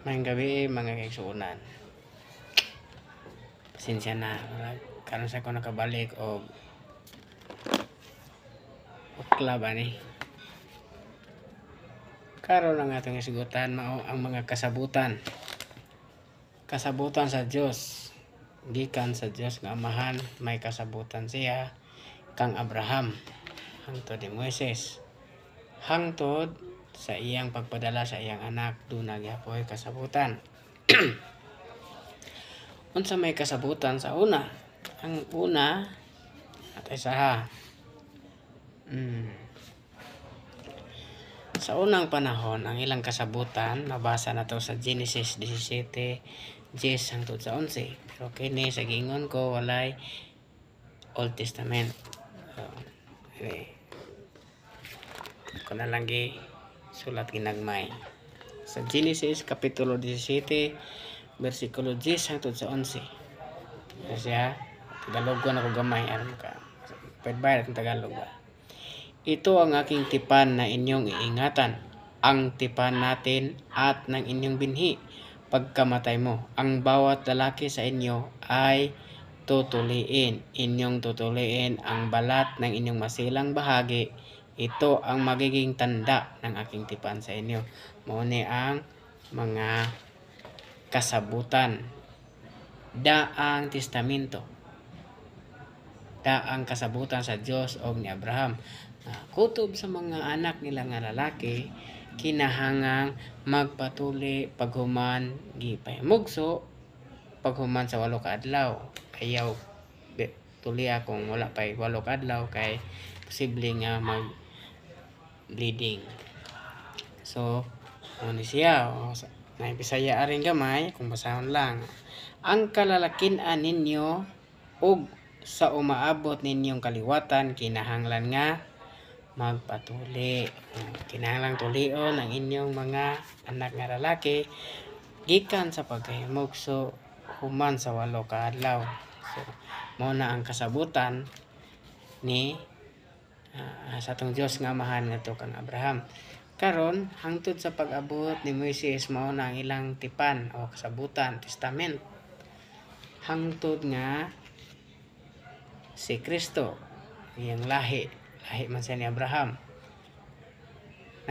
Mayang gabi mga kaigsuonan. Pasensya na. Karon sa ko nakabalik o ukla ba ni. Karon ang atong isigutan mao ang mga kasabutan. Kasabutan sa Dios. Gikan sa Dios nga Amahan may kasabutan siya kang Abraham hangtod ni Moises. Hangtod sa iyang pagpadala sa iyang anak dunag yapoy kasabutan. Unsa may kasabutan sa una? Ang una atay saha. Sa unang panahon, ang ilang kasabutan mabasa na to sa Genesis 17:10 hangtod sa 11. Pero kini sa giingon ko walay Old Testament. Ko na lang sulat ginagmay. Sa Genesis kapitulo 17 bersikulo 10 hangtod sa 11. Siya Tagalog ko na ko gamay aron ka. Pwede ba ang Tagalog ba? Ito ang aking tipan na inyong iingatan, ang tipan natin at ng inyong binhi pagkamatay mo. Ang bawat lalaki sa inyo ay inyong tutuliin ang balat ng inyong masilang bahagi. Ito ang magiging tanda ng aking tipan sa inyo. Mauni ang mga kasabutan. Daang testamento. Daang kasabutan sa Dios o ni Abraham. Kutob sa mga anak nila nga lalaki, kinahangang magpatuli paghuman gipahimugso paghuman sa 8 ka adlaw. Ayaw tuli kung wala pa 8 ka adlaw kay posible nga mag bleeding. So, ano siya? May Bisaya aring gamay kung basahon lang. Ang kalalakin-an ninyo ug sa umaabot ninyong kaliwatan kinahanglan nga magpatuli. Kinahanglang tulion ang inyong mga anak nga lalaki gikan sa pagkahimugso human sa 8 ka adlaw. So, mao na ang kasabutan ni sa atong Dios nga Amahan ngadto kang Abraham. Karon hangtod sa pag-abot ni Moises mao na ang ilang tipan o kasabutan, testament. Hangtod nga si Kristo, iyang lahi man siya ni Abraham.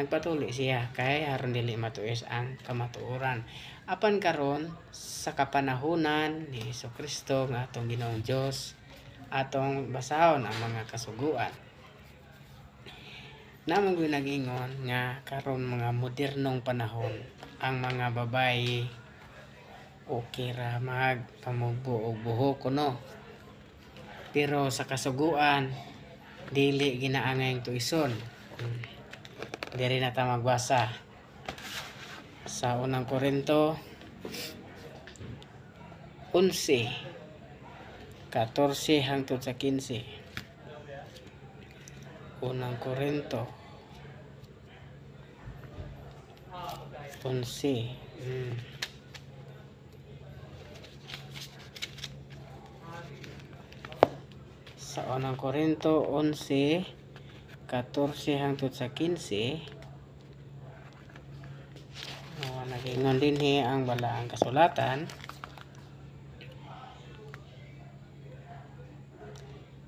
Nagpatuli siya kay aron dili matuis ang kamatuoran. Apan karon sa kapanahunan ni Kristo nga atong Ginoong Dios, atong basahon ang mga kasuguan. Namang ginag-ingon nga karon mga modernong panahon ang mga babayi okay ra magpamugbo og buhok kuno. Pero sa kasuguan dili ginaangay tuison. Diri na ta magbasa sa unang Korinto 11:14 hangtod sa 15. Unang Korinto 11. Sa unang Korinto 11:14 hangtod sa 15. Nag-ingon dinhi ang balaang kasulatan.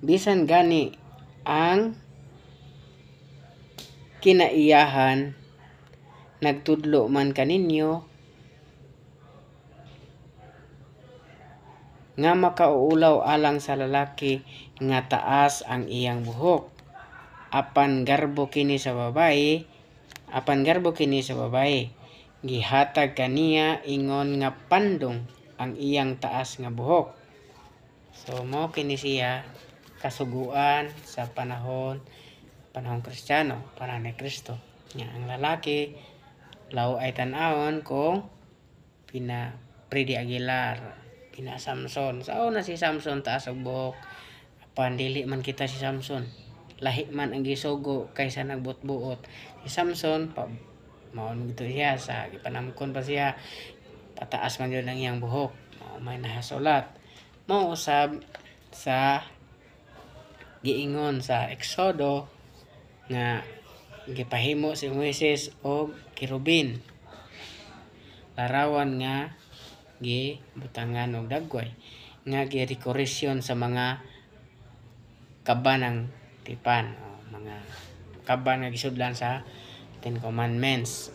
Bisan gani ang kinaiyahan nagtudlo man kaninyo nga makauulaw alang sa lalaki nga taas ang iyang buhok. Apan garbo kini sa babaye, gihatag kaniya ingon nga pandong ang iyang taas nga buhok. So mao kini siya kasuguan sa panahon Kristiyano, panahon ni Kristo. Nga ang lalaki law ay tan-awon kung pina Freddy Aguilar, pina Samson. Sao na si Samson taas og buhok. Apan dili man kita si Samson. Lahi man ang gisugo kaysa nagbutbuot. Si Samson mao gito siya sa gipanamkon pa siya pataas man yun ang iyang buhok. May nahasulat. Mao usab sa giingon sa Exodo nga gipahimo si Moises og kirubin. larawan nga gibutangan og dagway nga gi-decoration sa mga kaban ng tipan, mga kaban nga gisudlan sa Ten Commandments.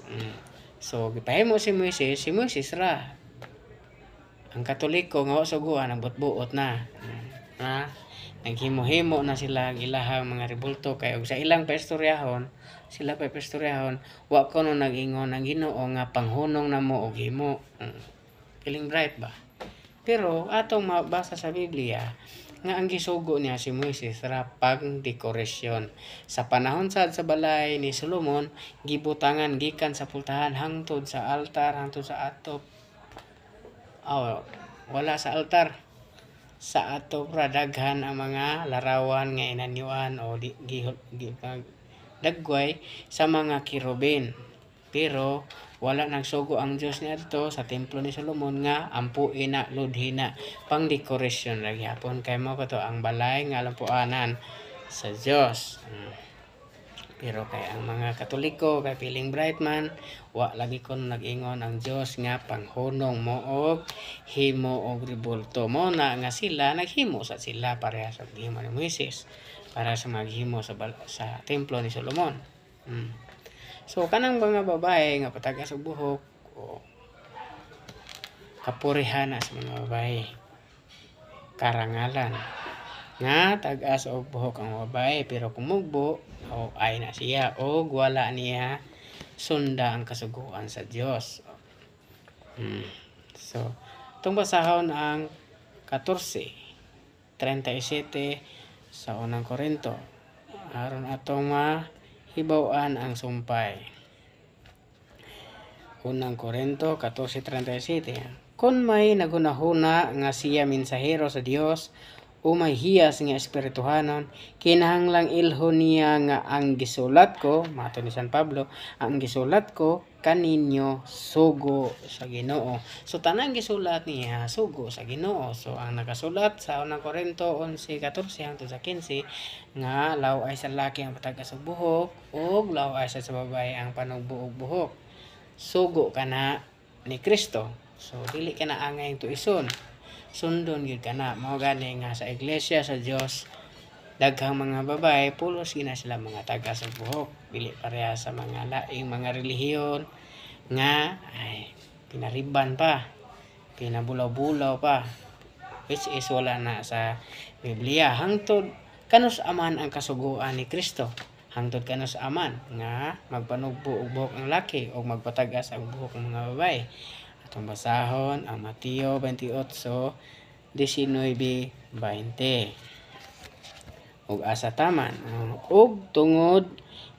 So gipahimo si Moises ra ang Katoliko nga suguan ang buot-buot na. Naghimo-himo na sila ilahang mga rebulto kay og sa ilang pastoryahon wa ko no nag-ingon ang Ginoo nga panghunong namo og himo. Feeling bright ba? Pero atong mabasa sa Biblia nga ang gisugo niya si Moises ra pang-dekorasyon. Sa panahon sad sa balay ni Solomon, gibutangan gikan sa pultahan hangtod sa altar, hangtod sa atop. Wala sa altar. Sa atop ra daghan ang mga larawan nga inanyuan o dagway sa mga kirubin. Pero wala nagsugo ang Dios niadto sa templo ni Solomon nga ampuin na ludhi na pang decoration lagi hapon kay mo kato ang balay nga lampuanan sa Dios. Pero kay ang mga Katoliko kay feeling bright man, wa lagi kon nag-ingon ang Dios nga panghunong mo og himo og rebulto. Mo na nga sila naghimo sa sila pareha sa gihimo ni Moises para sa maghimo sa templo ni Solomon. So kanang mga babae nga patagas og buhok o kapurihan na sa mga babae, karangalan nga tagas og buhok ang babae pero kung mugbo ay na siya o wala niya sunda ang kasuguan sa Dios. So itong basahon ang 14:37 sa unang Korinto aron atong mahibaw-an ang sumpay. Unang Korinto 14:37. Kung may naghunahuna nga siya mensahero sa Dios o may hiyas nga espirituhanon, kinahanglang ilhon niya nga ang gisulat ko, mato ni San Pablo, ang gisulat ko kaninyo sugo sa Ginoo. So tanang gisulat niya sugo sa Ginoo. So ang nakasulat sa unang Korinto 11:14 hangtod sa 15 nga law ay sa laki ang patagas og buhok ug law ay sa babae ang panugbo og buhok. Sugo kana ni Kristo. So dili kana angay tuison. Sundon gyud kana mao gani nga sa iglesia sa Dios daghang mga babae pulos gina sila mga tagas og buhok, dili pareha sa mga laing mga relihiyon nga ay pinariban pa, pinabulaw-bulaw pa, which is wala na sa Biblia. Hangtod kanus aman ang kasuguan ni Kristo, hangtod kanus aman nga magpanugbo og buhok ang laki o magpatagas ang buhok ng mga babae. Atong basahon ang Mateo 28:19-20. Ug asa taman ug tungod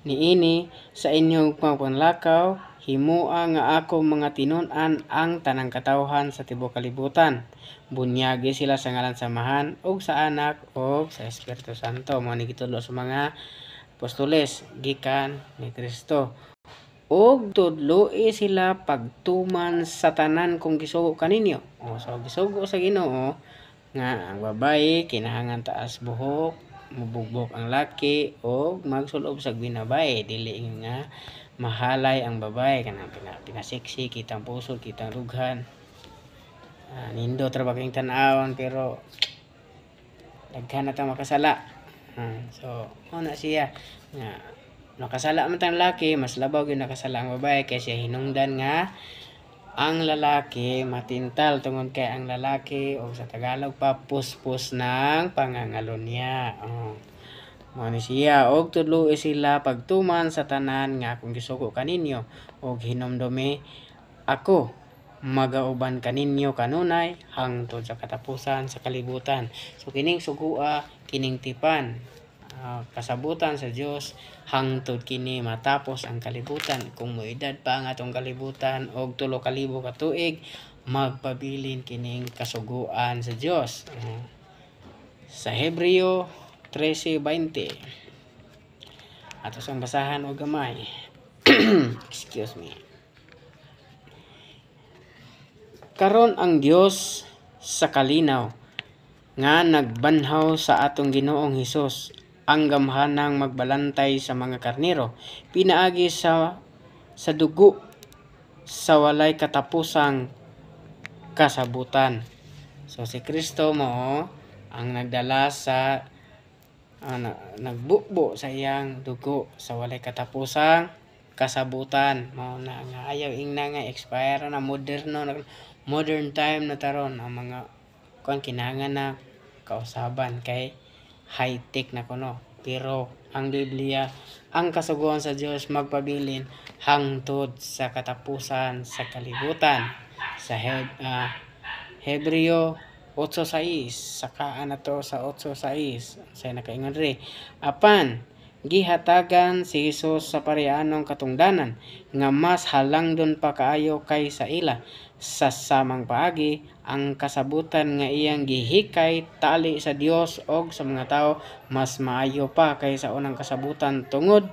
niini sa inyong pagpanlakaw himua nga ako mga tinun-an ang tanang katawhan sa tibuok kalibutan. Bunyagi sila sa ngalan samahan ug sa anak ug sa Espiritu Santo. Mao ni gitulo sa mga apostoles gikan ni Kristo. Og tudloi sila pagtuman sa tanan kung gisugo kaninyo. So gisugo sa Ginoo nga ang babae kinahanglan taas buhok, mubugbog ang laki o magsulob sa binabae, dili nga mahalay ang babae kanang pinasiksi kitang puso, kitang rughan. Nindo tra ba kayong tan-awon pero daghan na ta makasala. So ana siya nga nakasala man tang lalaki, mas labaw gyud nakasala ang babae kay siya hinungdan nga ang lalaki matintal tungod kay ang lalaki o sa Tagalog pa puspos ng pangangalon niya. Mao ni siya og tudloi sila pagtuman sa tanan nga kung gisugo kaninyo og hinumdumi ako magauban kaninyo kanunay hangtod sa katapusan sa kalibutan. So kining sugua, kining tipan, kasabutan sa Dios hangtod kini matapos ang kalibutan. Kung moedad pa ang atong kalibutan og 3,000 ka tuig, magpabilin kining kasuguan sa Dios. Sa Hebreo 13:20 ato sang basahan og gamay. Excuse me. Karon ang Dios sa kalinaw nga nagbanhaw sa atong Ginoong Hesus ang gamhanang magbalantay sa mga karnero pinaagi sa dugo sa walay katapusang kasabutan. So si Kristo mo ang nagdala sa nagbukbo sa iyang dugo sa walay katapusang kasabutan. Mao na nga ayaw ingna nga expire na modern time na taron ang mga kinahanglan na kausaban kay high tech na kuno. Pero ang Biblia, ang kasuguan sa Dios magpabilin hangtod sa katapusan sa kalibutan. Sa Hebreo 8:6 saka na to sa 8:6 say nakaingon ri apan gihatagan si Hesus sa pareanong katungdanan nga mas halangdon pa kaayo kaysa ila sa samang paagi ang kasabutan nga iyang gihikay tali sa Dios og sa mga tao mas maayo pa kaysa unang kasabutan tungod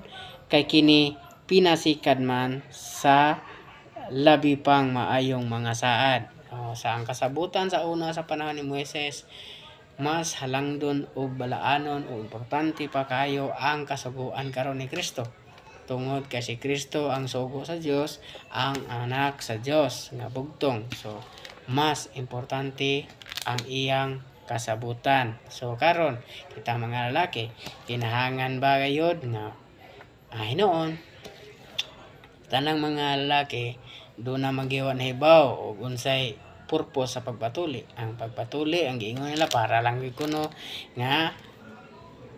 kay kini pinasikad man sa labi pang maayong mga saad. Sa ang kasabutan sa una sa panahon ni Moises mas halangdon o balaanon o importante pa kayo ang kasuguan karon ni Kristo tungod kay si Kristo ang sugo sa Dios, ang anak sa Dios nga bugtong. So mas importante ang iyang kasabutan. So karon kita mga lalaki kinahangan ba gayud nga hinoon tanang mga lalaki doon na magiwan hibaw o unsay purpose sa pagpatuli. Ang pagpatuli ang giingon nila para lang kuno nga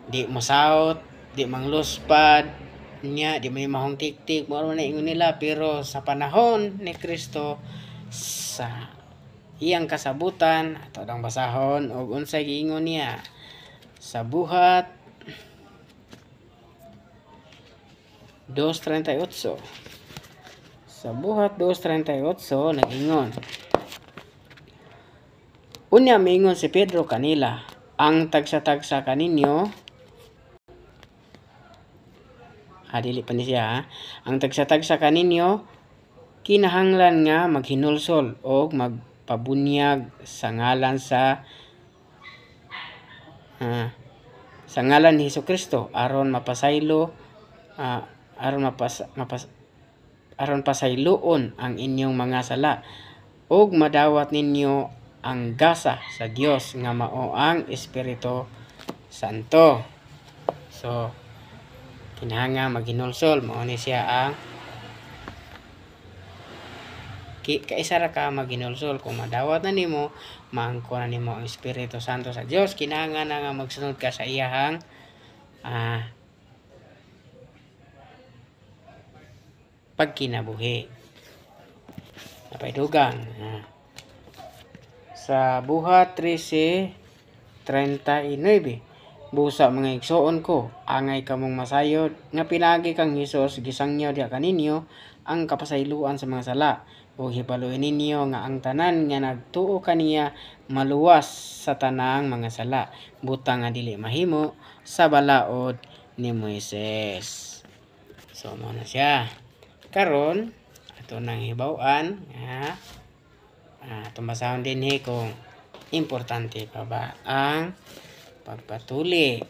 di masaot, di mangluspad nya, di may mahong tiktik mo na ingon nila. Pero sa panahon ni Kristo sa iyang kasabutan ato dang basahon og unsay giingon niya sa buhat 2:38. Sa buhat 2:38 nag-ingon, unya miingon si Pedro kanila, ang tagsa-tagsa kaninyo, dili pa ni siya, ang tagsa-tagsa kaninyo, kinahanglan nga maghinulsol o magpabunyag sa ngalan sa ngalan ni Hesukristo aron mapasaylo, aron pasayloon ang inyong mga sala ug madawat ninyo ang gasa sa Dios nga mao ang Espiritu Santo. So kinahanglan maghinulsol mao ni siya ang kaisa ra ka maghinulsol kung madawat na nimo maangko na nimo ang Espiritu Santo sa Dios. Kinahanglan na nga magsunod ka sa iyahang pagkinabuhi. Napaidugang sa buhat 13:39, busa mga igsoon ko, angay kamong masayod nga pinagi kang Hesus gisangyaw diha kaninyo ang kapasayloan sa mga sala ug hibaluin ninyo nga ang tanan nga nagtuo kaniya maluwas sa tanang mga sala butang nga dili mahimo sa balaod ni Moises. So mo na siya. Karon ato nang hibaw-an nga tumbasahon din kung importante pa ba ang pagpatuli.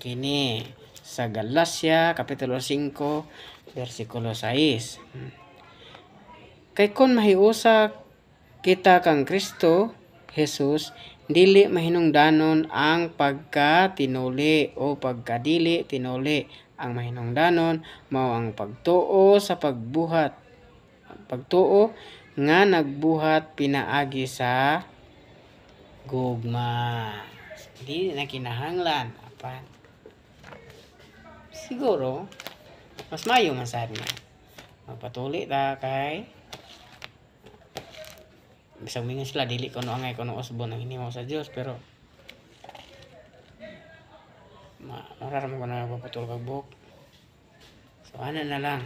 Kini sa Galacia kapitulo 5 versikulo 6. Kay kon mahiusa kita kang Kristo Jesus, dili mahinungdanon ang pagkatinuli o pagkadili tinuli. Ang mahinungdanon mao ang pagtuo sa pagbuhat. Pagtuo nga nagbuhat pinaagi sa gugma. Di na kinahanglan apan siguro mas mayo man sad nga magpatuli ta kay bisag mingon sila dili kuno angay kuno usbon ang hinimo sa Dios, pero mararam ko na papatul kag buhok. So ana na lang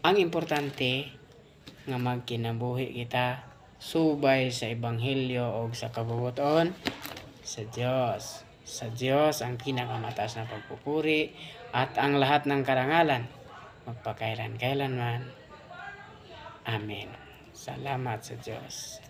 ang importante nga magkinabuhi kita subay sa ebanghelyo o sa kabubuton sa Dios. Sa Dios ang pinakamataas na pagpupuri at ang lahat ng karangalan magpakailan-kailanman. Amen. Salamat sa Dios.